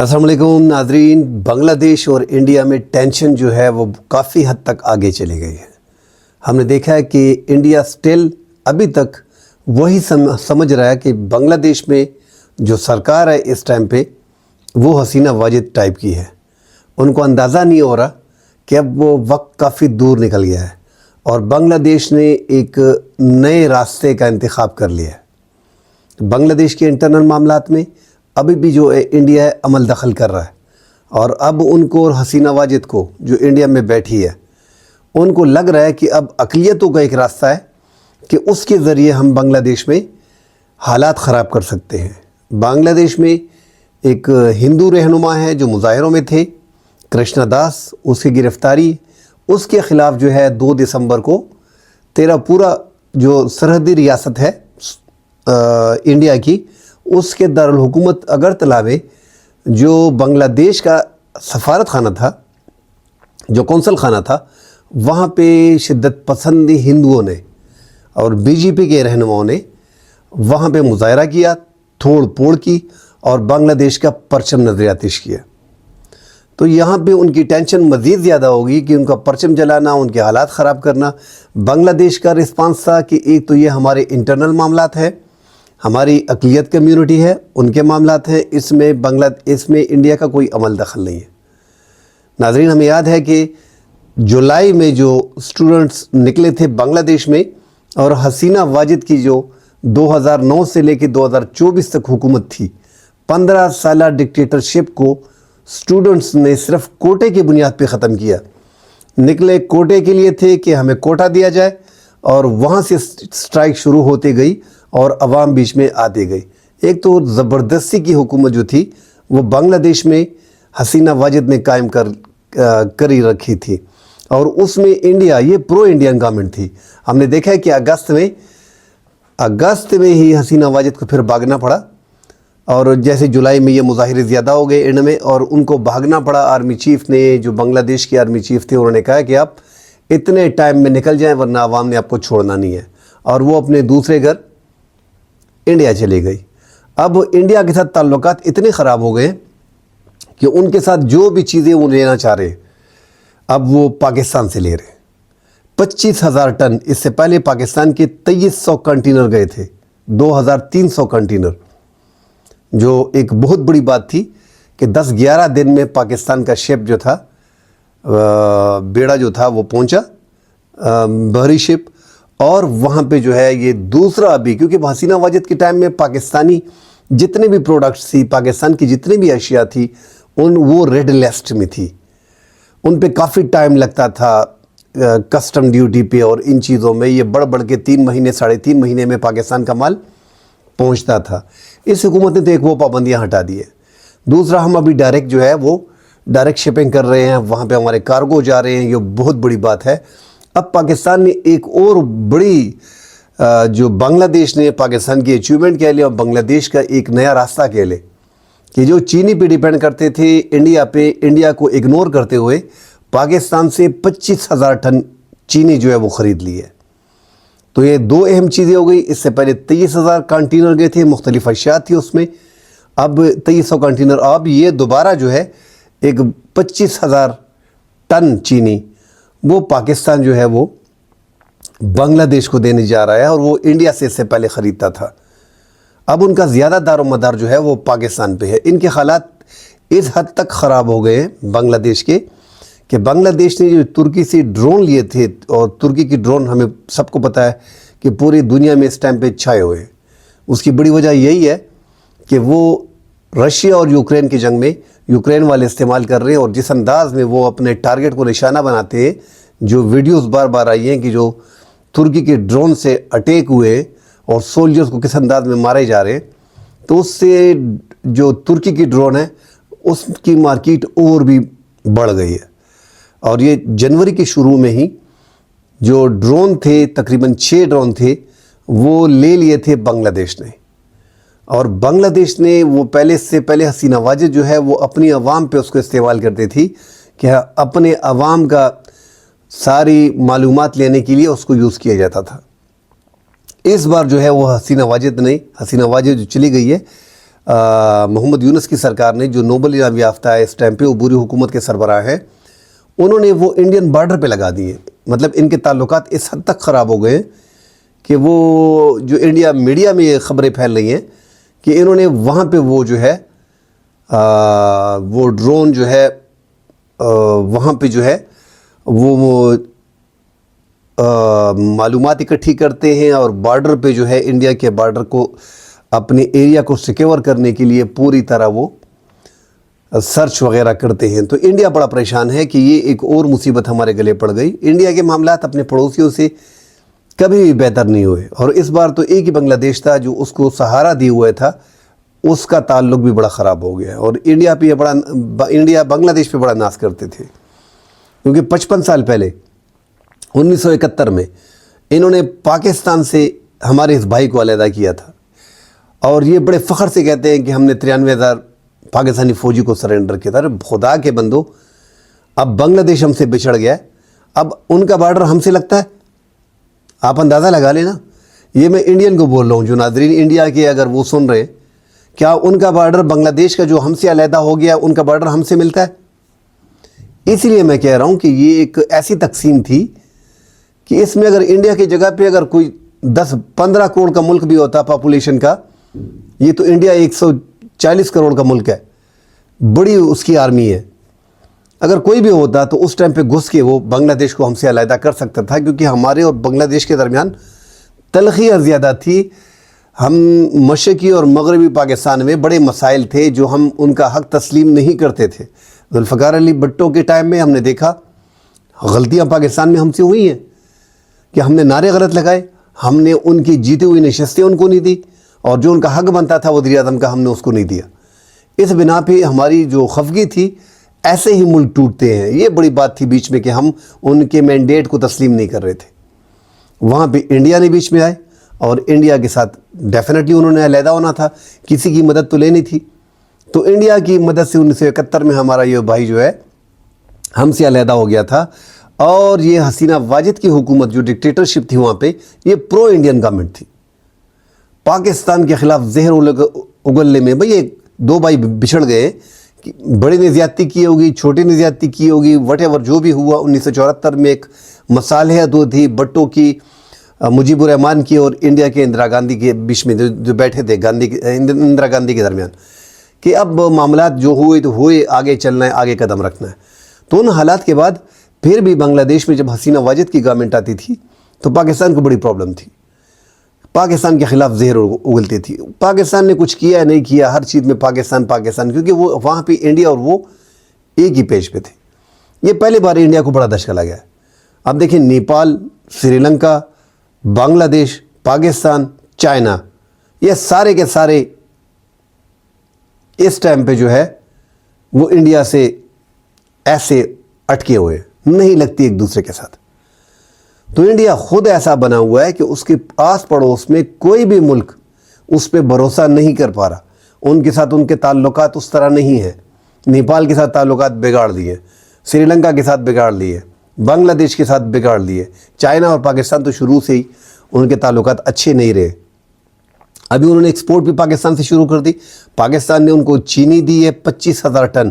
अस्सलाम वालेकुम नाजरीन। बांग्लादेश और इंडिया में टेंशन जो है वो काफ़ी हद तक आगे चली गई है। हमने देखा है कि इंडिया स्टिल अभी तक वही समझ रहा है कि बांग्लादेश में जो सरकार है इस टाइम पे वो हसीना वाजिद टाइप की है। उनको अंदाज़ा नहीं हो रहा कि अब वो वक्त काफ़ी दूर निकल गया है और बांग्लादेश ने एक नए रास्ते का इंतखाब कर लिया है। बांग्लादेश के इंटरनल मामलात में अभी भी जो है इंडिया है अमल दखल कर रहा है और अब उनको और हसीना वाजिद को जो इंडिया में बैठी है उनको लग रहा है कि अब अक़लियतों का एक रास्ता है कि उसके ज़रिए हम बांग्लादेश में हालात ख़राब कर सकते हैं। बांग्लादेश में एक हिंदू रहनुमा है जो मुजाहिरों में थे, कृष्णा दास, उसकी गिरफ़्तारी, उसके ख़िलाफ़ जो है 2 दिसंबर को तेरा पूरा जो सरहदी रियासत है इंडिया की उसके दारुल हुकूमत अगरतला में जो बांग्लादेश का सफारत खाना था, जो कौंसल खाना था, वहाँ पे शिद्दत पसंद हिंदुओं ने और बीजेपी के रहनुमाओं ने वहाँ पे मुजाहरा किया, तोड़ फोड़ की और बांग्लादेश का परचम नज़रियातिश किया। तो यहाँ पे उनकी टेंशन मज़ीद ज़्यादा होगी कि उनका परचम जलाना, उनके हालात ख़राब करना। बांग्लादेश का रिस्पांस था कि एक तो ये हमारे इंटरनल मामलात है, हमारी अक़लियत कम्युनिटी है, उनके मामलात हैं, इसमें इंडिया का कोई अमल दखल नहीं है। नाज़रीन, हमें याद है कि जुलाई में जो स्टूडेंट्स निकले थे बांग्लादेश में और हसीना वाजिद की जो 2009 से लेकर 2024 तक हुकूमत थी, 15 साल डिक्टेटरशिप को स्टूडेंट्स ने सिर्फ कोटे की बुनियाद पे ख़त्म किया। निकले कोटे के लिए थे कि हमें कोटा दिया जाए और वहाँ से स्ट्राइक शुरू होती गई और अवाम बीच में आती गई। एक तो ज़बरदस्ती की हुकूमत जो थी वो बांग्लादेश में हसीना वाजिद ने कायम करी रखी थी और उसमें इंडिया, ये प्रो इंडियन गवर्नमेंट थी। हमने देखा है कि अगस्त में ही हसीना वाजिद को फिर भागना पड़ा और जैसे जुलाई में ये मुजाहिरे ज़्यादा हो गए एंड में और उनको भागना पड़ा। आर्मी चीफ़ ने, जो बांग्लादेश के आर्मी चीफ़ थे, उन्होंने कहा कि आप इतने टाइम में निकल जाएं वरना आवाम ने आपको छोड़ना नहीं है, और वो अपने दूसरे घर इंडिया चली गई। अब इंडिया के साथ ताल्लुकात इतने ख़राब हो गए कि उनके साथ जो भी चीज़ें वो लेना चाह रहे अब वो पाकिस्तान से ले रहे। 25,000 टन, इससे पहले पाकिस्तान के 2300 कंटेनर गए थे, 2300 कंटेनर, जो एक बहुत बड़ी बात थी कि 10-11 दिन में पाकिस्तान का शिप जो था, बेड़ा जो था वो पहुंचा, बहरी शिप, और वहाँ पे जो है ये दूसरा अभी, क्योंकि हसीना वाजिद के टाइम में पाकिस्तानी जितने भी प्रोडक्ट्स थी, पाकिस्तान की जितनी भी अशिया थी, वो रेड लिस्ट में थी। उन पे काफ़ी टाइम लगता था कस्टम ड्यूटी पे और इन चीज़ों में। ये बढ़ के 3 महीने 3.5 महीने में पाकिस्तान का माल पहुँचता था। इस हुकूमत ने तो एक वो पाबंदियाँ हटा दी है। दूसरा, हम अभी डायरेक्ट जो है वो डायरेक्ट शिपिंग कर रहे हैं, वहाँ पे हमारे कार्गो जा रहे हैं, ये बहुत बड़ी बात है। अब पाकिस्तान ने एक और बड़ी जो बांग्लादेश ने पाकिस्तान की अचीवमेंट कह लिया और बांग्लादेश का एक नया रास्ता कह ले कि जो चीनी पे डिपेंड करते थे इंडिया पे, इंडिया को इग्नोर करते हुए पाकिस्तान से 25,000 टन चीनी जो है वो ख़रीद ली है। तो ये 2 अहम चीज़ें हो गई। इससे पहले 23,000 कंटेनर गए थे, मुख्तलिफ अशिया थी उसमें, अब 2300 कंटेनर। अब ये दोबारा जो है एक 25,000 टन चीनी वो पाकिस्तान जो है वो बांग्लादेश को देने जा रहा है और वो इंडिया से इससे पहले ख़रीदता था। अब उनका ज़्यादा दारोमदार जो है वो पाकिस्तान पे है। इनके हालात इस हद तक ख़राब हो गए हैं बांग्लादेश के कि बांग्लादेश ने जो तुर्की से ड्रोन लिए थे, और तुर्की की ड्रोन हमें सबको पता है कि पूरी दुनिया में इस टाइम पे छाए हुए हैं। उसकी बड़ी वजह यही है कि वो रशिया और यूक्रेन की जंग में यूक्रेन वाले इस्तेमाल कर रहे हैं और जिस अंदाज़ में वो अपने टारगेट को निशाना बनाते हैं, जो वीडियोस बार बार आई हैं कि जो तुर्की के ड्रोन से अटैक हुए और सोल्जर्स को किस अंदाज में मारे जा रहे हैं, तो उससे जो तुर्की की ड्रोन है उसकी मार्केट और भी बढ़ गई है। और ये जनवरी के शुरू में ही जो ड्रोन थे, तकरीबन 6 ड्रोन थे, वो ले लिए थे बांग्लादेश ने। और बांग्लादेश ने वो से पहले हसीना वाजिद जो है वो अपनी अवाम पे उसको इस्तेमाल करती थी कि अपने अवाम का सारी मालूमात लेने के लिए उसको यूज़ किया जाता था। इस बार जो है वो हसीना वाजिद जो चली गई है محمد یونس کی سرکار نے جو نوبل انعام یافتہ ہے اس ٹائم پہ عبوری حکومت کے سربراہ ہیں، انہوں نے وہ انڈین بارڈر پہ لگا دیے. مطلب ان کے تعلقات اس حد تک خراب ہو گئے کہ وہ جو انڈیا میڈیا میں یہ خبریں پھیل رہی ہیں کہ انہوں نے وہاں پہ وہ جو ہے وہ ڈرون جو ہے وہاں پہ جو ہے وہ معلومات اکٹھی کرتے ہیں اور بارڈر پہ جو ہے انڈیا کے بارڈر کو اپنے ایریا کو سیکیور کرنے کے لیے پوری طرح وہ سرچ وغیرہ کرتے ہیں. تو انڈیا بڑا پریشان ہے کہ یہ ایک اور مصیبت ہمارے گلے پڑ گئی. انڈیا کے معاملات اپنے پڑوسیوں سے کبھی بھی بہتر نہیں ہوئے، اور اس بار تو ایک ہی بنگلہ دیش تھا جو اس کو سہارا دیے ہوئے تھا، اس کا تعلق بھی بڑا خراب ہو گیا. اور انڈیا بنگلہ دیش پہ بڑا ناز کرتے تھے، کیونکہ 55 سال پہلے 1971 میں انہوں نے پاکستان سے ہمارے اس بھائی کو علیحدہ کیا تھا، اور یہ بڑے فخر سے کہتے ہیں کہ ہم نے 93,000 پاکستانی فوجی کو سرنڈر کیا تھا. خدا کے بندو، اب بنگلہ دیش ہم سے بچھڑ گیا ہے، اب ان کا بارڈر ہم سے لگتا ہے. آپ اندازہ لگا لینا. یہ میں انڈین کو بول رہا ہوں، جو ناظرین انڈیا کے اگر وہ سن رہے ہیں، کیا ان کا بارڈر بنگلہ دیش کا جو ہم سے علیحدہ ہو گیا ان کا بارڈر ہم سے ملتا ہے؟ اس لیے میں کہہ رہا ہوں کہ یہ ایک ایسی تقسیم تھی کہ اس میں اگر انڈیا کی جگہ پہ اگر کوئی 10-15 کروڑ کا ملک بھی ہوتا پاپولیشن کا، یہ تو انڈیا 140 کروڑ کا ملک ہے، بڑی اس کی آرمی ہے. اگر کوئی بھی ہوتا تو اس ٹائم پہ گھس کے وہ بنگلہ دیش کو ہم سے علیحدہ کر سکتا تھا، کیونکہ ہمارے اور بنگلہ دیش کے درمیان تلخیاں زیادہ تھی. ہم مشرقی اور مغربی پاکستان میں بڑے مسائل تھے جو ہم ان کا حق تسلیم نہیں کرتے تھے. ذوالفقار علی بھٹو کے ٹائم میں ہم نے دیکھا غلطیاں پاکستان میں ہم سے ہوئی ہیں کہ ہم نے نعرے غلط لگائے، ہم نے ان کی جیتی ہوئی نشستیں ان کو نہیں دی، اور جو ان کا حق بنتا تھا وزیر اعظم کا ہم نے اس کو نہیں دیا. اس بنا پہ ہماری جو خفگی تھی، ایسے ہی ملک ٹوٹتے ہیں. یہ بڑی بات تھی بیچ میں کہ ہم ان کے مینڈیٹ کو تسلیم نہیں کر رہے تھے. وہاں پہ انڈیا نے بیچ میں آئے، اور انڈیا کے ساتھ ڈیفینیٹلی انہوں نے علیحدہ ہونا تھا، کسی کی مدد تو لینی تھی. تو انڈیا کی مدد سے 1971 میں ہمارا یہ بھائی جو ہے ہم سے علیحدہ ہو گیا تھا. اور یہ حسینہ واجد کی حکومت جو ڈکٹیٹرشپ تھی وہاں پہ، یہ پرو انڈین گورنمنٹ تھی. پاکستان کے خلاف زہر اگلنے میں بھئی یہ دو بھائی بچھڑ گئے، بڑے نے زیادتی کی ہوگی، چھوٹے نے زیادتی کی ہوگی، وٹ ایور جو بھی ہوا. 1974 میں ایک مصالحت دو تھی بٹو کی، مجیب الرحمان کی اور انڈیا کے اندرا گاندھی کے بیچ میں جو بیٹھے تھے اندرا گاندھی کے درمیان، کہ اب معاملات جو ہوئے تو ہوئے، آگے چلنا ہے، آگے قدم رکھنا ہے. تو ان حالات کے بعد پھر بھی بنگلہ دیش میں جب حسینہ واجد کی گورنمنٹ آتی تھی تو پاکستان کو بڑی پرابلم تھی. پاکستان کے خلاف زہر اگلتی تھی. پاکستان نے کچھ کیا نہیں کیا، ہر چیز میں پاکستان، کیونکہ وہ وہاں پہ انڈیا اور وہ ایک ہی پیج پہ تھے. یہ پہلے بار انڈیا کو بڑا دھچکا لگا ہے. اب دیکھیں نیپال، سری لنکا، بنگلہ دیش، پاکستان، چائنا، یہ سارے کے سارے اس ٹائم پہ جو ہے وہ انڈیا سے ایسے اٹکے ہوئے، نہیں لگتی ایک دوسرے کے ساتھ. تو انڈیا خود ایسا بنا ہوا ہے کہ اس کے آس پڑوس میں کوئی بھی ملک اس پہ بھروسہ نہیں کر پا رہا. ان کے ساتھ ان کے تعلقات اس طرح نہیں ہیں. نیپال کے ساتھ تعلقات بگاڑ دیے، سری لنکا کے ساتھ بگاڑ لیے، بنگلہ دیش کے ساتھ بگاڑ لیے. چائنا اور پاکستان تو شروع سے ہی ان کے تعلقات اچھے نہیں رہے. ابھی انہوں نے ایکسپورٹ بھی پاکستان سے شروع کر دی. پاکستان نے ان کو چینی دی ہے 25,000 ٹن.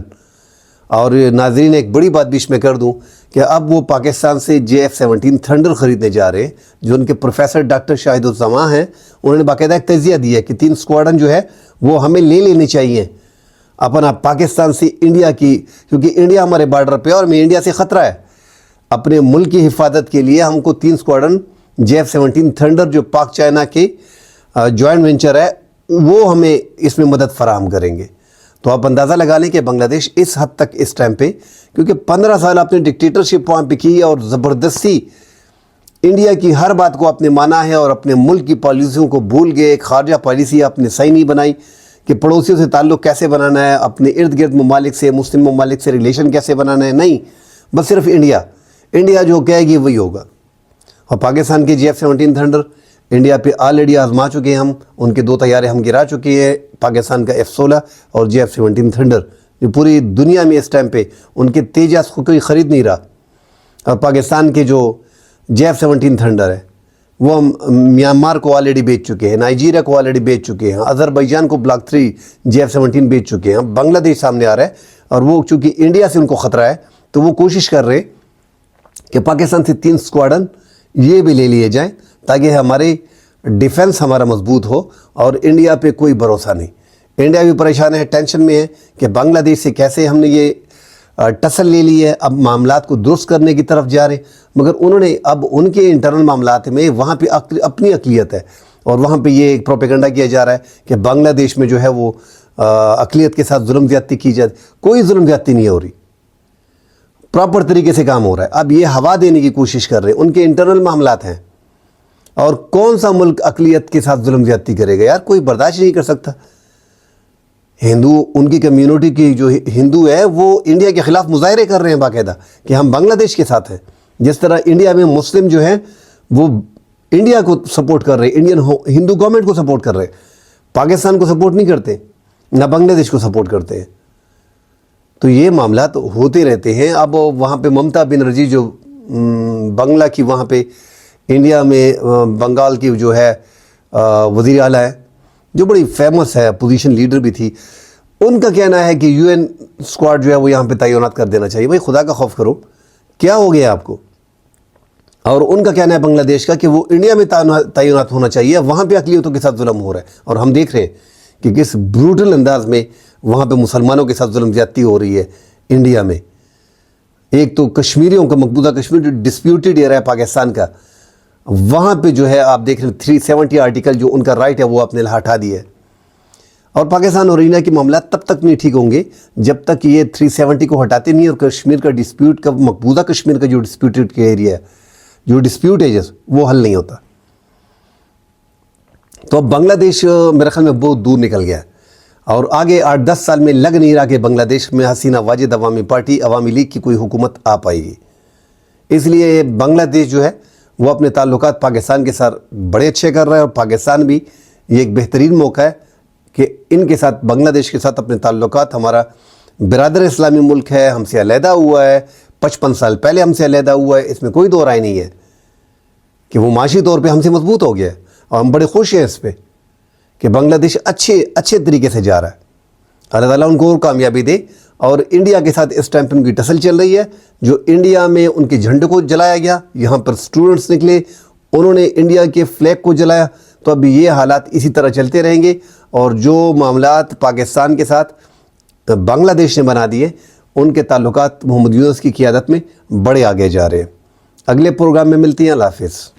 اور ناظرین ایک بڑی بات بیچ میں کر دوں کہ اب وہ پاکستان سے JF-17 تھنڈر خریدنے جا رہے ہیں. جو ان کے پروفیسر ڈاکٹر شاہد الزماں ہیں، انہوں نے باقاعدہ ایک تجزیہ دیا ہے کہ 3 اسکواڈن جو ہے وہ ہمیں لے لینے چاہیے اپنا پاکستان سے انڈیا کی، کیونکہ انڈیا ہمارے بارڈر پہ اور ہمیں انڈیا سے خطرہ ہے. اپنے ملک کی حفاظت کے لیے ہم کو 3 اسکواڈن JF-17 تھنڈر جو پاک چائنا کے جوائنٹ وینچر ہے وہ ہمیں اس میں مدد فراہم کریں گے. تو آپ اندازہ لگا لیں کہ بنگلہ دیش اس حد تک اس ٹائم پہ، کیونکہ 15 سال آپ نے ڈکٹیٹرشپ وہاں پہ کی اور زبردستی انڈیا کی ہر بات کو آپ نے مانا ہے اور اپنے ملک کی پالیسیوں کو بھول گئے. ایک خارجہ پالیسی آپ نے صحیح نہیں بنائی کہ پڑوسیوں سے تعلق کیسے بنانا ہے، اپنے ارد گرد ممالک سے، مسلم ممالک سے ریلیشن کیسے بنانا ہے. نہیں، بس صرف انڈیا جو کہے گی وہی ہوگا. اور پاکستان کے JF-17 تھنڈر انڈیا پہ آلریڈی آزما چکے ہیں. ہم ان کے 2 طیارے ہم گرا چکے ہیں، پاکستان کا F-16 اور JF-17 تھنڈر. جو پوری دنیا میں اس ٹائم پہ ان کے تیجاس کو کوئی خرید نہیں رہا. اور پاکستان کے جو JF-17 تھنڈر ہے وہ ہم म्यांमार کو ऑलरेडी बेच चुके हैं, नाइजीरिया को ऑलरेडी बेच चुके हैं, अजरबैजान को ब्लॉक 3 JF-17 बेच चुके हैं। बांग्लादेश सामने आ रहा है और वो चूँकि इंडिया से उनको ख़तरा है तो वो कोशिश कर रहे हैं कि पाकिस्तान से 3 स्क्वाडन ये भी ले लिए जाएं ताकि हमारे डिफेंस हमारा मजबूत हो। और इंडिया पे कोई भरोसा नहीं, इंडिया भी परेशान है, टेंशन में है कि बांग्लादेश से कैसे हमने ये टसल ले ली है, अब मामलात को दुरुस्त करने की तरफ जा रहे हैं। मगर उन्होंने अब उनके इंटरनल मामलात में वहाँ पे अपनी अक़लियत है और वहाँ पे ये एक प्रोपेगेंडा किया जा रहा है कि बांग्लादेश में जो है वो अक़लियत के साथ जुल्म ज़्यादती की जाए। कोई जुल्म ज़्यादती नहीं हो रही, प्रॉपर तरीके से काम हो रहा है। अब ये हवा देने की कोशिश कर रहे हैं, उनके इंटरनल मामलात हैं। और कौन सा मुल्क अक़लियत के साथ जुल्म ज़्यादती करेगा यार, कोई बर्दाश्त नहीं कर सकता। हिंदू, उनकी कम्युनिटी की जो हिंदू है वो इंडिया के ख़िलाफ़ मुज़ाहरे कर रहे हैं बाकायदा कि हम बांग्लादेश के साथ हैं। जिस तरह इंडिया में मुस्लिम जो हैं वो इंडिया को सपोर्ट कर रहे हैं, इंडियन हिंदू गवर्नमेंट को सपोर्ट कर रहे हैं, पाकिस्तान को सपोर्ट नहीं करते, ना बांग्लादेश को सपोर्ट करते हैं। तो ये मामला तो होते रहते हैं। अब वहाँ पे ममता बनर्जी जो बंगला की वहाँ पे इंडिया में बंगाल की जो है वज़ीर आला है, जो बड़ी फेमस है, पोजीशन लीडर भी थी, उनका कहना है कि UN स्क्वाड जो है वो यहाँ पे तैनात कर देना चाहिए। भाई खुदा का खौफ करो, क्या हो गया आपको। और उनका कहना है बांग्लादेश का कि वो इंडिया में तैनात होना चाहिए, वहाँ पे अक़लियतों के साथ जुल्म हो रहा है। और हम देख रहे हैं कि किस ब्रूटल अंदाज में वहाँ पे मुसलमानों के साथ जुल्म ज़्यादती हो रही है इंडिया में। एक तो कश्मीरियों का, मकबूजा कश्मीर जो डिस्प्यूटेड एरिया है पाकिस्तान का, वहाँ पे जो है आप देख रहे हैं 370 आर्टिकल जो उनका राइट है वो आपने हटा दिया है। और पाकिस्तान और इंडिया के मामला तब तक नहीं ठीक होंगे जब तक ये 370 को हटाते नहीं और कश्मीर का डिस्प्यूट का, मकबूजा कश्मीर का जो डिस्प्यूटेड का एरिया है, जो डिस्प्यूट है वो हल नहीं होता। तो अब बांग्लादेश मेरे ख्याल में बहुत दूर निकल गया है और आगे 8-10 साल में लग नहीं रहा कि बांग्लादेश में हसीना वाजिद अवामी पार्टी, अवामी लीग की कोई हुकूमत आ पाएगी। इसलिए बांग्लादेश जो है वो अपने ताल्लुकात पाकिस्तान के साथ बड़े अच्छे कर रहा है और पाकिस्तान भी ये एक बेहतरीन मौका है कि इनके साथ, बांग्लादेश के साथ अपने ताल्लुकात, हमारा बिरादर इस्लामी मुल्क है, हमसे अलहदा हुआ है, 55 साल पहले हमसे अलहदा हुआ है, इसमें कोई दो राय नहीं है कि वो माशी तौर पे हमसे मजबूत हो गया है। और हम बड़े खुश हैं इस पर कि बांग्लादेश अच्छे तरीके से जा रहा है। अल्लाह ताला उनको और कामयाबी दे। और इंडिया के साथ इस टाइम पर उनकी टसल चल रही है, जो इंडिया में उनके झंडे को जलाया गया, यहाँ पर स्टूडेंट्स निकले, उन्होंने इंडिया के फ्लैग को जलाया। तो अब ये हालात इसी तरह चलते रहेंगे और जो मामलात पाकिस्तान के साथ बांग्लादेश ने बना दिए, उनके ताल्लुकात मोहम्मद यूनुस की क़ियादत में बड़े आगे जा रहे हैं। अगले प्रोग्राम में मिलती हैं। अल्लाह हाफ़िज़।